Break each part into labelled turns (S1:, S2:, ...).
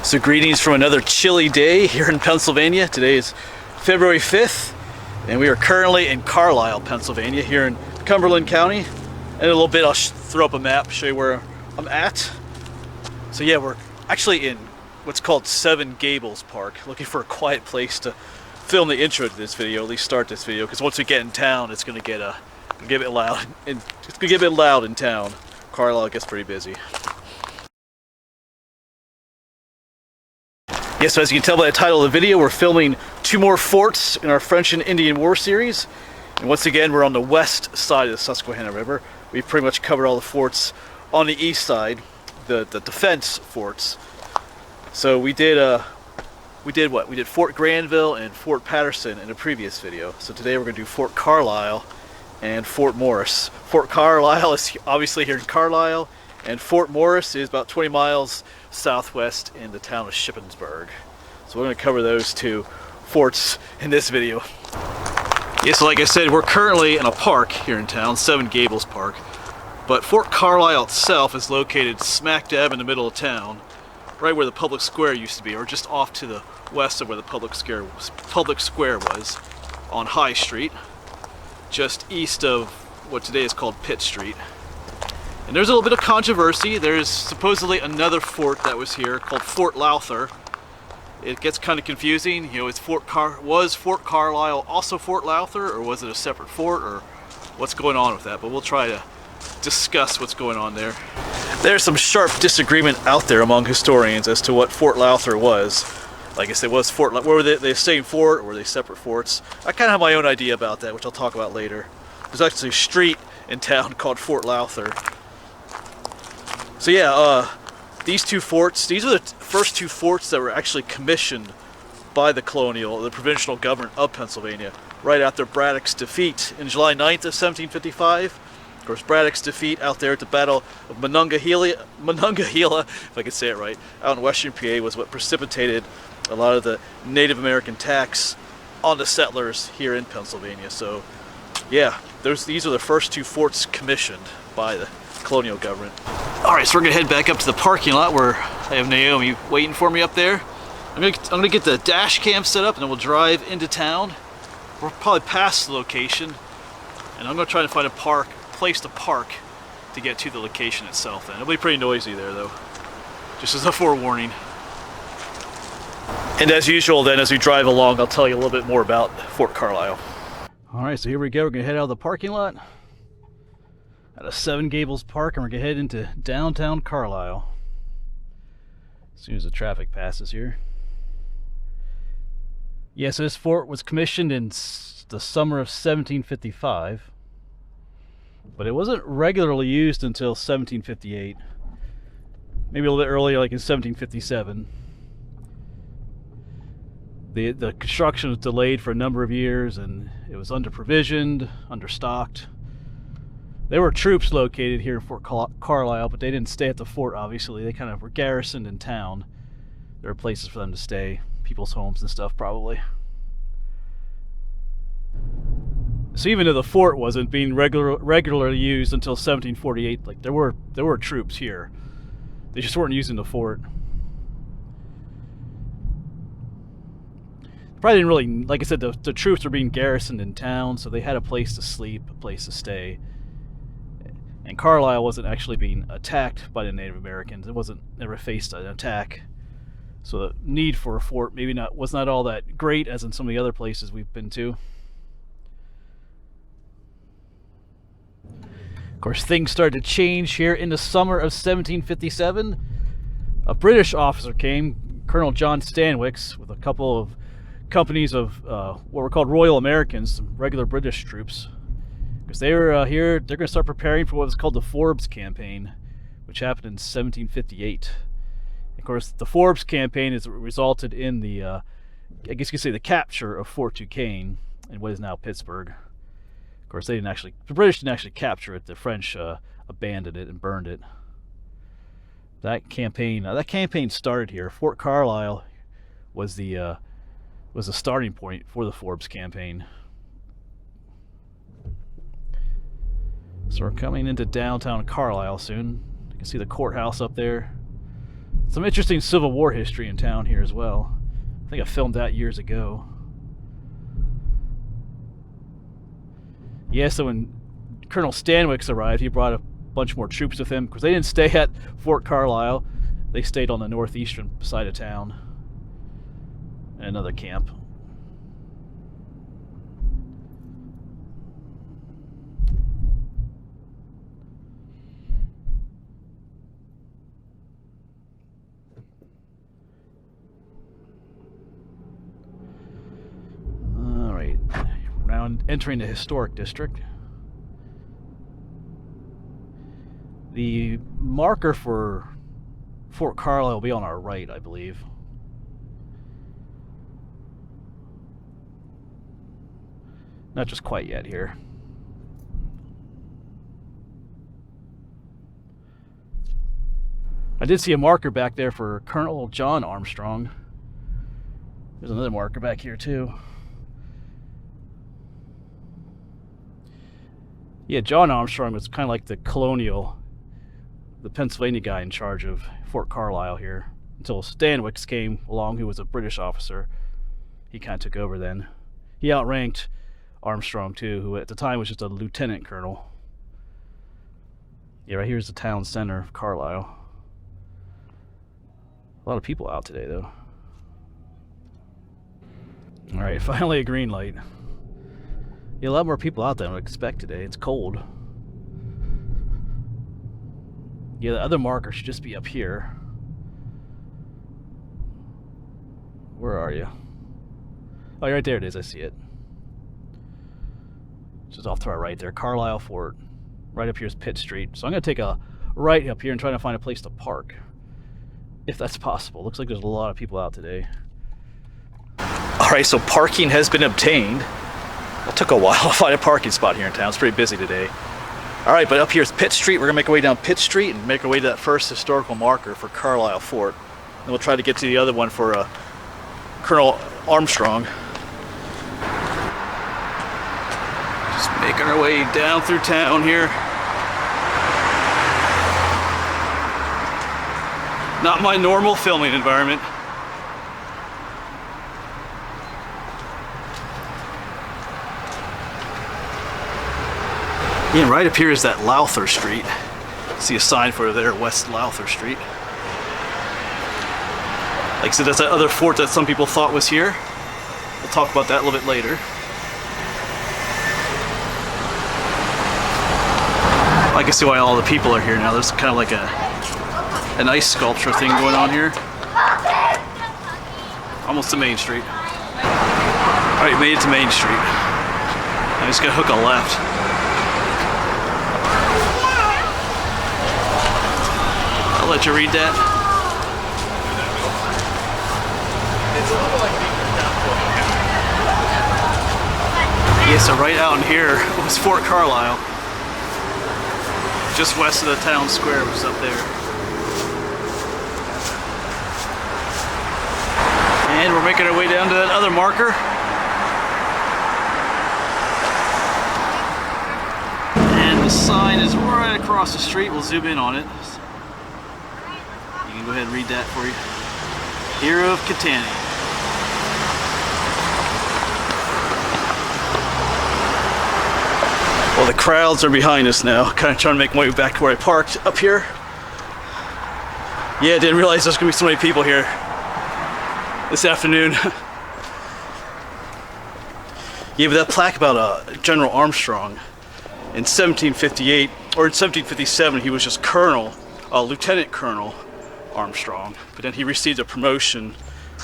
S1: So greetings from another chilly day here in Pennsylvania. Today is February 5th, and we are currently in Carlisle, Pennsylvania, here in Cumberland County. And in a little bit I'll throw up a map, show you where I'm at. So yeah, we're actually in what's called Seven Gables Park, looking for a quiet place to film the intro to this video, at least start this video, because once we get in town, it's going to get a bit loud, and it's going to get a bit loud in town. Carlisle gets pretty busy. Yes, so as you can tell by the title of the video, we're filming two more forts in our French and Indian War series. And once again, we're on the west side of the Susquehanna River. We've pretty much covered all the forts on the east side, the defense forts. So we did what? We did Fort Granville and Fort Patterson in a previous video. So today we're going to do Fort Carlisle and Fort Morris. Fort Carlisle is obviously here in Carlisle, and Fort Morris is about 20 miles southwest in the town of Shippensburg. So we're going to cover those two forts in this video. Yeah, so like I said, we're currently in a park here in town, Seven Gables Park. But Fort Carlisle itself is located smack dab in the middle of town, right where the public square used to be, or just off to the west of where the public square was, on High Street, just east of what today is called Pitt Street. And there's a little bit of controversy. There's supposedly another fort that was here called Fort Lauther. It gets kind of confusing. You know, was Fort Carlisle also Fort Lauther, or was it a separate fort, or what's going on with that? But we'll try to discuss what's going on there. There's some sharp disagreement out there among historians as to what Fort Lauther was. Like I said, was Fort, were they the same fort, or were they separate forts? I kind of have my own idea about that, which I'll talk about later. There's actually a street in town called Fort Lauther. So yeah, these two forts, these are the first two forts that were actually commissioned by the provincial government of Pennsylvania right after Braddock's defeat in July 9th of 1755. Of course, Braddock's defeat out there at the Battle of Monongahela, if I could say it right, out in western PA, was what precipitated a lot of the Native American tax on the settlers here in Pennsylvania. So yeah, these are the first two forts commissioned by the colonial government. Alright, so we're going to head back up to the parking lot where I have Naomi waiting for me up there. I'm gonna get the dash cam set up, and then we'll drive into town. We'll probably pass the location, and I'm going to try to find a place to park to get to the location itself. Then it'll be pretty noisy there, though, just as a forewarning. And as usual, then, as we drive along, I'll tell you a little bit more about Fort Carlisle. Alright, so here we go. We're going to head out of the parking lot at a Seven Gables Park, and we're going to head into downtown Carlisle as soon as the traffic passes here. Yeah, so this fort was commissioned in the summer of 1755, but it wasn't regularly used until 1758, maybe a little bit earlier, like in 1757. The construction was delayed for a number of years, and it was under-provisioned, understocked. There were troops located here in Fort Carlisle, but they didn't stay at the fort, obviously. They kind of were garrisoned in town. There were places for them to stay, people's homes and stuff, probably. So even though the fort wasn't being regularly used until 1748, like there were troops here. They just weren't using the fort. Probably didn't really, like I said, the troops were being garrisoned in town, so they had a place to sleep, a place to stay. And Carlisle wasn't actually being attacked by the Native Americans. It never faced an attack. So the need for a fort was not all that great as in some of the other places we've been to. Of course, things started to change here in the summer of 1757. A British officer came, Colonel John Stanwix, with a couple of companies of what were called Royal Americans, some regular British troops. Because they were here, they're going to start preparing for what was called the Forbes Campaign, which happened in 1758. Of course, the Forbes Campaign has resulted in the, I guess you could say, the capture of Fort Duquesne in what is now Pittsburgh. Of course, the British didn't actually capture it. The French abandoned it and burned it. That campaign started here. Fort Carlisle was the starting point for the Forbes Campaign. So we're coming into downtown Carlisle soon. You can see the courthouse up there. Some interesting Civil War history in town here as well. I think I filmed that years ago. Yeah, so when Colonel Stanwix arrived, he brought a bunch more troops with him because they didn't stay at Fort Carlisle. They stayed on the northeastern side of town in another camp. All right, now entering the historic district. The marker for Fort Carlisle will be on our right, I believe. Not just quite yet here. I did see a marker back there for Colonel John Armstrong. There's another marker back here too. Yeah, John Armstrong was kind of like the Pennsylvania guy in charge of Fort Carlisle here, until Stanwix came along, who was a British officer. He kind of took over then. He outranked Armstrong too, who at the time was just a lieutenant colonel. Yeah, right here's the town center of Carlisle. A lot of people out today though. Alright, finally a green light. Yeah, a lot more people out than I would expect today. It's cold. Yeah, the other marker should just be up here. Where are you? Oh, right there it is. I see it. Just off to our right there. Carlisle Fort. Right up here is Pitt Street. So I'm going to take a right up here and try to find a place to park, if that's possible. Looks like there's a lot of people out today. Alright, so parking has been obtained. It took a while to find a parking spot here in town. It's pretty busy today. Alright, but up here is Pitt Street. We're going to make our way down Pitt Street and make our way to that first historical marker for Carlisle Fort. And we'll try to get to the other one for Colonel Armstrong. Just making our way down through town here. Not my normal filming environment. Yeah, right up here is that Lauther Street. See a sign for there, West Lauther Street. Like I said, that's that other fort that some people thought was here. We'll talk about that a little bit later. I can see why all the people are here now. There's kind of like an ice sculpture thing going on here. Almost to Main Street. Alright, made it to Main Street. I just gotta hook a left. I'll let you read that. Yeah, so right out in here was Fort Carlisle. Just west of the town square, which is up there. And we're making our way down to that other marker. And the sign is right across the street. We'll zoom in on it. You can go ahead and read that for you. Hero of Kittanning. Well, the crowds are behind us now. Kind of trying to make my way back to where I parked up here. Yeah, didn't realize there's gonna be so many people here this afternoon. Yeah, but that plaque about General Armstrong in 1758, or in 1757, he was just Colonel, Lieutenant Colonel Armstrong. But then he received a promotion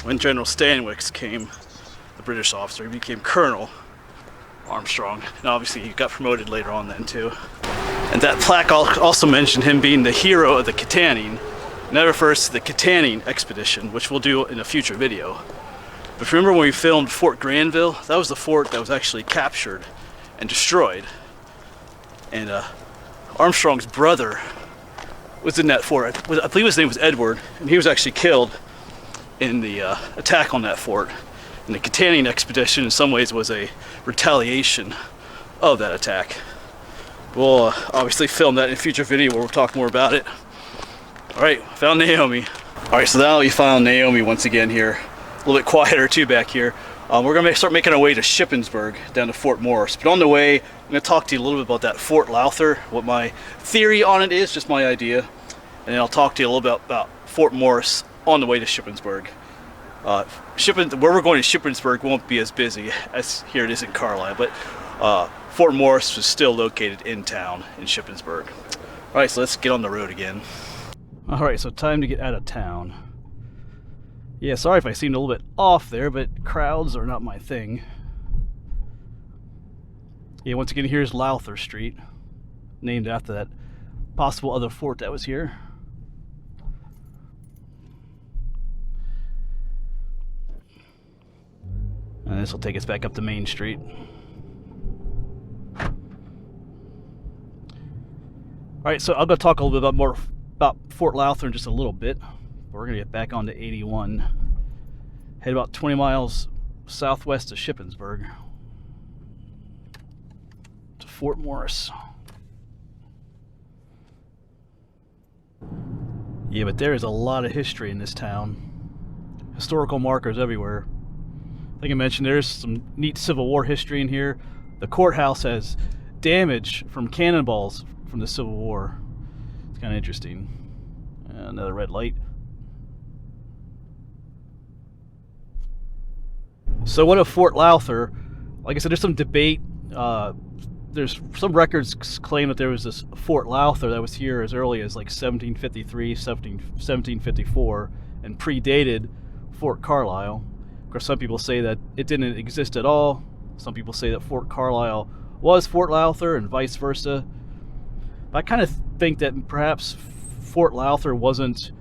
S1: when General Stanwix came, the British officer. He became Colonel Armstrong, and obviously he got promoted later on then too. And that plaque also mentioned him being the hero of the Kittanning, and that refers to the Kittanning expedition, which we'll do in a future video. But remember when we filmed Fort Granville? That was the fort that was actually captured and destroyed. And Armstrong's brother was in that fort. I believe his name was Edward, and he was actually killed in the attack on that fort. And the Kittanning expedition in some ways was a retaliation of that attack. We'll obviously film that in a future video where we'll talk more about it. Alright, found Naomi. Alright, so now we found Naomi once again here. A little bit quieter too back here. We're going to start making our way to Shippensburg, down to Fort Morris. But on the way, I'm going to talk to you a little bit about that Fort Lauther, what my theory on it is, just my idea. And then I'll talk to you a little bit about Fort Morris on the way to Shippensburg. Where we're going to Shippensburg won't be as busy as here it is in Carlisle, but Fort Morris was still located in town in Shippensburg. Alright, so let's get on the road again. Alright, so time to get out of town. Yeah, sorry if I seemed a little bit off there, but crowds are not my thing. Yeah, once again, here's Lauther Street, named after that possible other fort that was here. And this will take us back up to Main Street. Alright, so I'm going to talk a little bit more about Fort Lauther in just a little bit. We're going to get back onto 81. Head about 20 miles southwest of Shippensburg to Fort Morris. Yeah, but there is a lot of history in this town. Historical markers everywhere. I think I mentioned there's some neat Civil War history in here. The courthouse has damage from cannonballs from the Civil War. It's kind of interesting. Another red light. So what of Fort Lauther? Like I said, there's some debate. There's some records claim that there was this Fort Lauther that was here as early as like 1753, 1754, and predated Fort Carlisle. Of course, some people say that it didn't exist at all. Some people say that Fort Carlisle was Fort Lauther and vice versa. But I kind of think that perhaps Fort Lauther wasn't,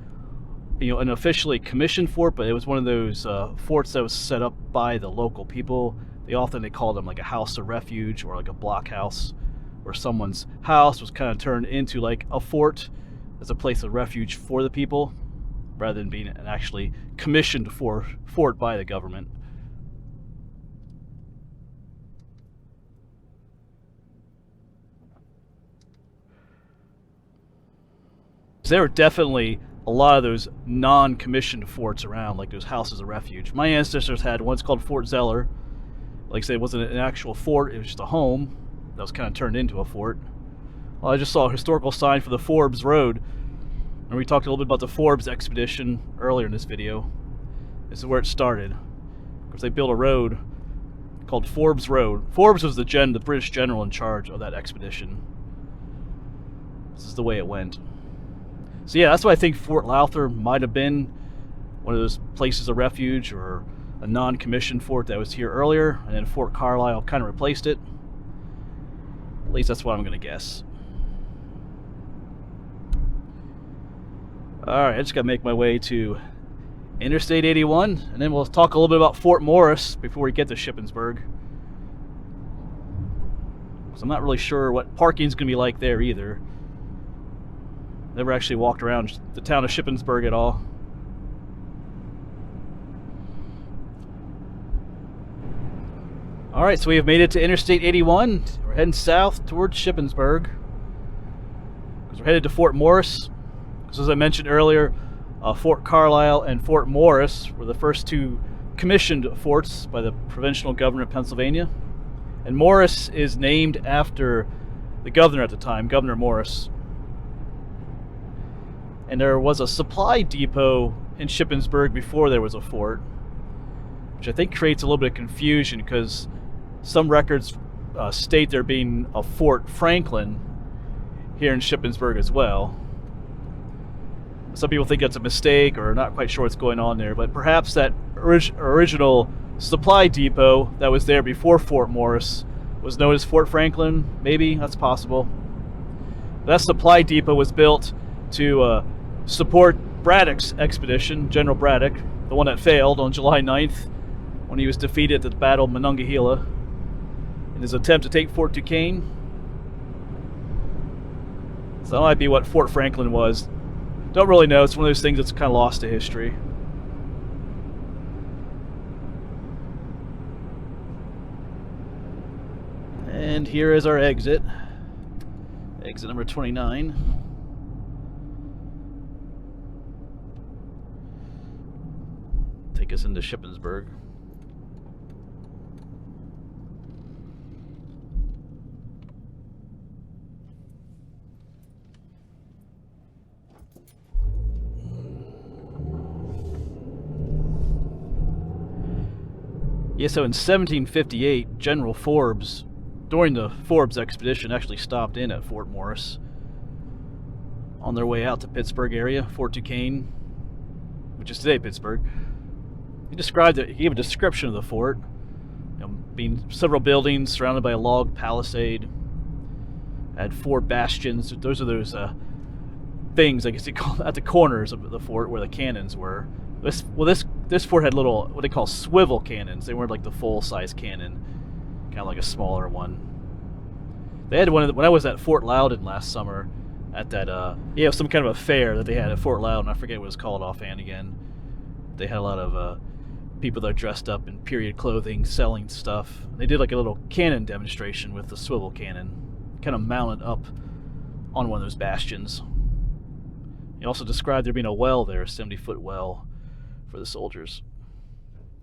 S1: an officially commissioned fort, but it was one of those forts that was set up by the local people. They called them like a house of refuge or like a blockhouse, where someone's house was kind of turned into like a fort as a place of refuge for the people, rather than being an actually commissioned fort by the government. There were definitely a lot of those non-commissioned forts around, like those houses of refuge. My ancestors had one's called Fort Zeller. Like I said, it wasn't an actual fort, it was just a home that was kind of turned into a fort. Well, I just saw a historical sign for the Forbes Road, and we talked a little bit about the Forbes expedition earlier in this video. This is where it started. Of course, they built a road called Forbes Road. Forbes was the British general in charge of that expedition. This is the way it went. So yeah, that's why I think Fort Lauther might have been one of those places of refuge, or a non-commissioned fort that was here earlier, and then Fort Carlisle kind of replaced it. At least that's what I'm going to guess. Alright, I just got to make my way to Interstate 81, and then we'll talk a little bit about Fort Morris before we get to Shippensburg. So I'm not really sure what parking's going to be like there either. Never actually walked around the town of Shippensburg at all. Alright, so we have made it to Interstate 81. We're heading south towards Shippensburg, because we're headed to Fort Morris. Because as I mentioned earlier, Fort Carlisle and Fort Morris were the first two commissioned forts by the provincial governor of Pennsylvania. And Morris is named after the governor at the time, Governor Morris. And there was a supply depot in Shippensburg before there was a fort, which I think creates a little bit of confusion, because some records state there being a Fort Franklin here in Shippensburg as well. Some people think that's a mistake, or not quite sure what's going on there, but perhaps that original supply depot that was there before Fort Morris was known as Fort Franklin. Maybe that's possible. That supply depot was built to support Braddock's expedition, General Braddock, the one that failed on July 9th when he was defeated at the Battle of Monongahela in his attempt to take Fort Duquesne. So that might be what Fort Franklin was. Don't really know. It's one of those things that's kind of lost to history. And here is our exit. Exit number 29. take us into Shippensburg. Yeah, so in 1758, General Forbes, during the Forbes expedition, actually stopped in at Fort Morris on their way out to Pittsburgh area, Fort Duquesne, which is today Pittsburgh. He described it. He gave a description of the fort, being several buildings surrounded by a log palisade. Had 4 bastions. Those are those things, I guess you call, at the corners of the fort where the cannons were. This fort had little, what they call swivel cannons. They weren't like the full-size cannon, kind of like a smaller one. They had one when I was at Fort Loudon last summer, at that some kind of a fair that they had at Fort Loudon. I forget what it was called offhand again. They had a lot of people that are dressed up in period clothing selling stuff. They did like a little cannon demonstration with the swivel cannon, kind of mounted up on one of those bastions. He also described there being a well there, a 70-foot well for the soldiers.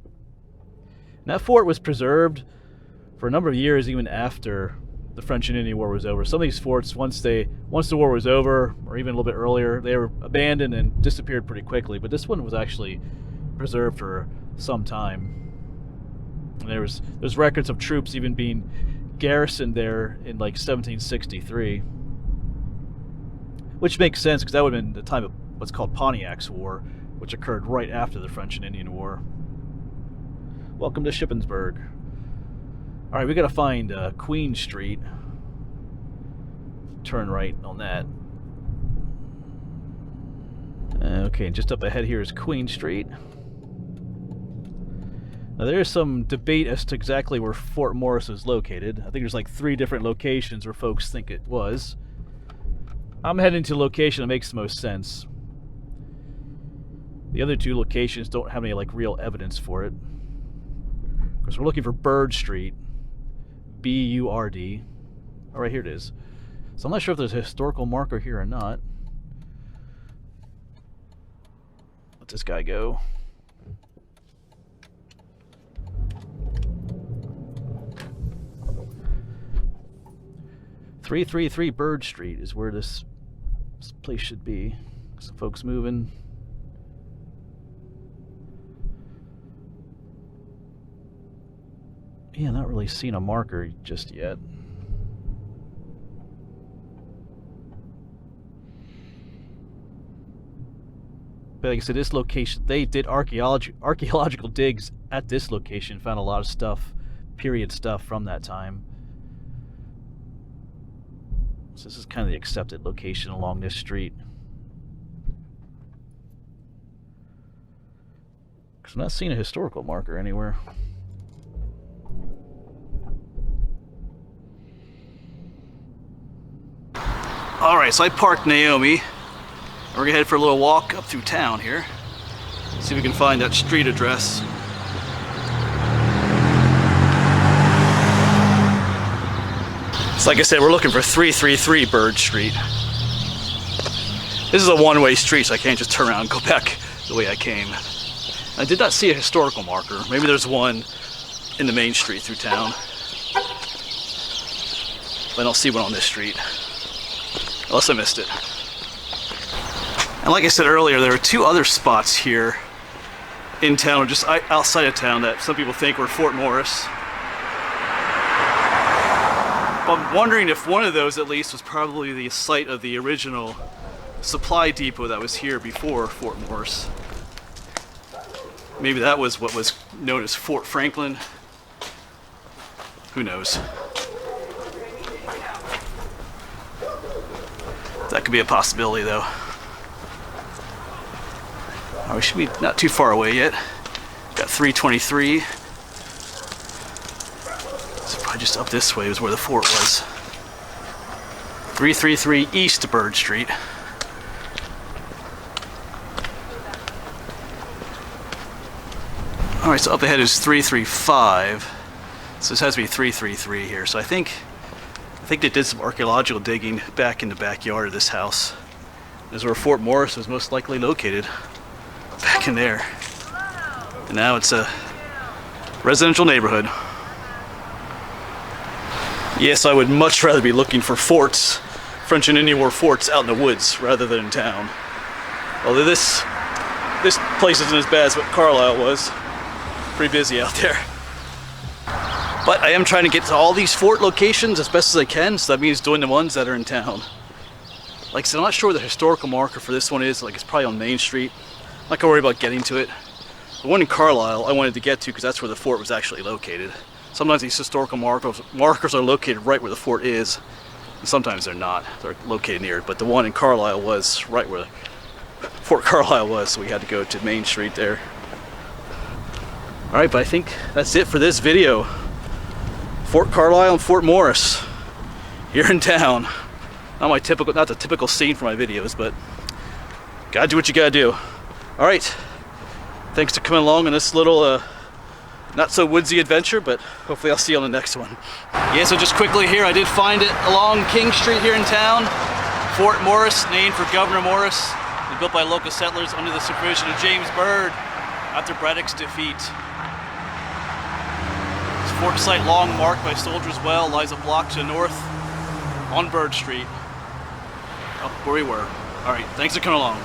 S1: And that fort was preserved for a number of years, even after the French and Indian War was over. Some of these forts, once the war was over, or even a little bit earlier, they were abandoned and disappeared pretty quickly. But this one was actually preserved for some time. And there's records of troops even being garrisoned there in like 1763, which makes sense because that would have been the time of what's called Pontiac's War, which occurred right after the French and Indian War. Welcome to Shippensburg. All right, we got to find Queen Street. Turn right on that. Okay, just up ahead here is Queen Street. Now there is some debate as to exactly where Fort Morris is located. I think there's like 3 different locations where folks think it was. I'm heading to a location that makes the most sense. The other 2 locations don't have any like real evidence for it. Because we're looking for Bird Street. B-U-R-D. All right, here it is. So I'm not sure if there's a historical marker here or not. Let this guy go. .333 Bird Street is where this place should be. Some folks moving. Yeah, not really seeing a marker just yet. But like I said, this location, they did archaeological digs at this location, found a lot of stuff, period stuff from that time. So this is kind of the accepted location along this street. Because I'm not seeing a historical marker anywhere. Alright, so I parked Naomi. And we're gonna head for a little walk up through town here. See if we can find that street address. So like I said, we're looking for 333 Bird Street. This is a one-way street, so I can't just turn around and go back the way I came. I did not see a historical marker. Maybe there's one in the main street through town. But I don't see one on this street. Unless I missed it. And like I said earlier, there are 2 other spots here in town, or just outside of town, that some people think were Fort Morris. But I'm wondering if one of those, at least, was probably the site of the original supply depot that was here before Fort Morris. Maybe that was what was known as Fort Franklin. Who knows? That could be a possibility, though. Oh, we should be not too far away yet. Got 323. So probably just up this way is where the fort was. 333 East Bird Street. All right, so up ahead is 335. So this has to be 333 here. So I think they did some archaeological digging back in the backyard of this house. This is where Fort Morris was most likely located, back in there. And now it's a residential neighborhood. Yes, I would much rather be looking for forts, French and Indian War forts, out in the woods rather than in town. Although this place isn't as bad as what Carlisle was. Pretty busy out there. But I am trying to get to all these fort locations as best as I can, so that means doing the ones that are in town. Like I said, I'm not sure where the historical marker for this one is. Like, it's probably on Main Street. I'm not gonna worry about getting to it. The one in Carlisle I wanted to get to because that's where the fort was actually located. Sometimes these historical markers are located right where the fort is, and sometimes they're not. They're located near it, but the one in Carlisle was right where Fort Carlisle was, so we had to go to Main Street there. Alright, but I think that's it for this video. Fort Carlisle and Fort Morris here in town. Not the typical scene for my videos, but gotta do what you gotta do. Alright, thanks for coming along on this little not so woodsy adventure, but hopefully I'll see you on the next one. Yeah, so just quickly here, I did find it along King Street here in town. Fort Morris, named for Governor Morris, was built by local settlers under the supervision of James Byrd after Braddock's defeat. This fort site, long marked by Soldiers' Well, lies a block to the north on Byrd Street, up where we were. Alright, thanks for coming along.